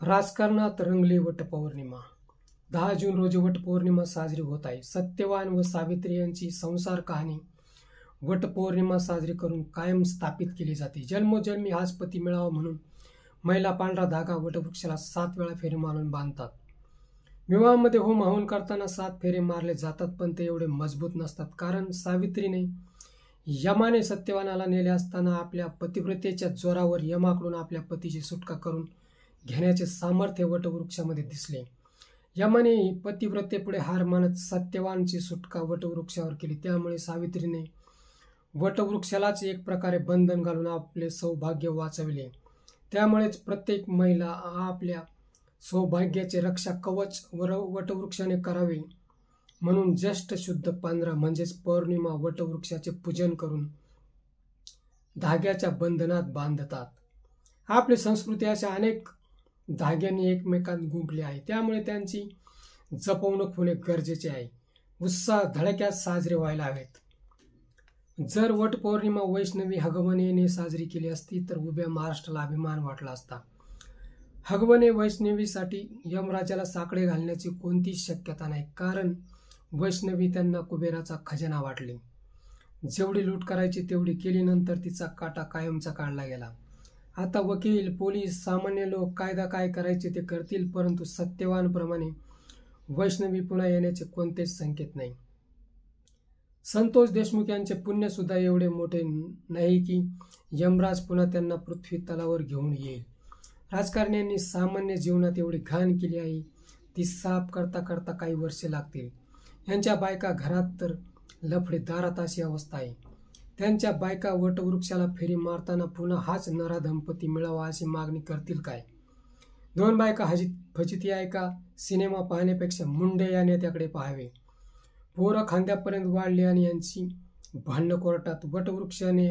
राजकारणात रंगली वटपौर्णिमा. 10 जून रोजी वटपौर्णिमा साजरी होत आहे. सत्यवान व सावित्री यांची संसार कहाणी वटपौर्णिमा साजरी करून कायम स्थापित केली जाते. जन्मोजन्मी हाच पती मिळावा म्हणून महिला पांढरा धागा वटवृक्षाला 7 वेळा फेरे मारून बांधतात. विवाहामध्ये होम हवन करताना 7 फेरे मारले जातात, पण ते एवढे मजबूत नसतात. कारण सावित्रीने यमाने सत्यवानाला नेले असताना आपल्या पतिव्रतेच्या जोरावर यमाकडून आपल्या पतीची सुटका करून घेण्याचे सामर्थ्य वटवृक्षामध्ये दिसले. यमाने पतिव्रतेपुढे हार मानत सत्यवानची सुटका वटवृक्षावर केली. त्यामुळे सावित्रीने वटवृक्षालाच एक प्रकारे बंधन घालून आपले सौभाग्य वाचविले. त्यामुळेच प्रत्येक महिला आपल्या सौभाग्याचे रक्षा कवच वटवृक्षाने करावे म्हणून ज्येष्ठ शुद्ध 15 म्हणजेच पौर्णिमा वटवृक्षाचे पूजन करून धाग्याच्या बंधनात बांधतात. आपली संस्कृती अशा अनेक धाग्यांनी एकमेकांत गुंफली आहे, त्यामुळे त्यांची जपवणूक होणे गरजेचे आहे. उत्साह धडक्यात साजरे व्हायला हवेत. जर वटपौर्णिमा वैष्णवी हगवनेने साजरी केली असती तर उभ्या महाराष्ट्राला अभिमान वाटला असता. हगवने वैष्णवीसाठी यमराजाला साकडे घालण्याची कोणतीच शक्यता नाही, कारण वैष्णवी त्यांना कुबेराचा खजाना वाटली. जेवढी लूट करायची तेवढी केली, नंतर तिचा काटा कायमचा काढला गेला. आता वकील, पोलीस, सामान्य लोक कायदा काय करायचे ते करतील, परंतु सत्यवानप्रमाणे वैष्णवी पुन्हा येण्याचे कोणतेच संकेत नाही. संतोष देशमुख यांचे पुण्य सुद्धा एवढे मोठे नाही की यमराज पुन्हा त्यांना पृथ्वी तलावर घेऊन येईल. राजकारण्यांनी सामान्य जीवनात एवढी घाण केली आहे, ती साफ करता करता काही वर्षे लागतील. यांच्या बायका घरात तर लफडे दारात अशी अवस्था आहे. त्यांच्या बायका वटवृक्षाला फेरी मारताना पुन्हा हाच नराधमपती मिळावा अशी मागणी करतील काय? 2 बायका फजिती आहे का? सिनेमा पाहण्यापेक्षा मुंडे या नेत्याकडे पाहावे. पोरं खांद्यापर्यंत वाढली आणि यांची भांडणं कोर्टात. वटवृक्षाने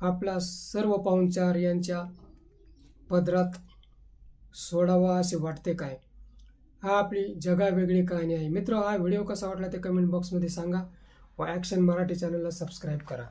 आपला सर्व पाहुणचार यांच्या पदरात सोडावा असे वाटते काय? हा आपली जगावेगळी कहाणी आहे. मित्र, हा व्हिडिओ कसा वाटला ते कमेंट बॉक्समध्ये सांगा व ॲक्शन मराठी चॅनलला सबस्क्राईब करा.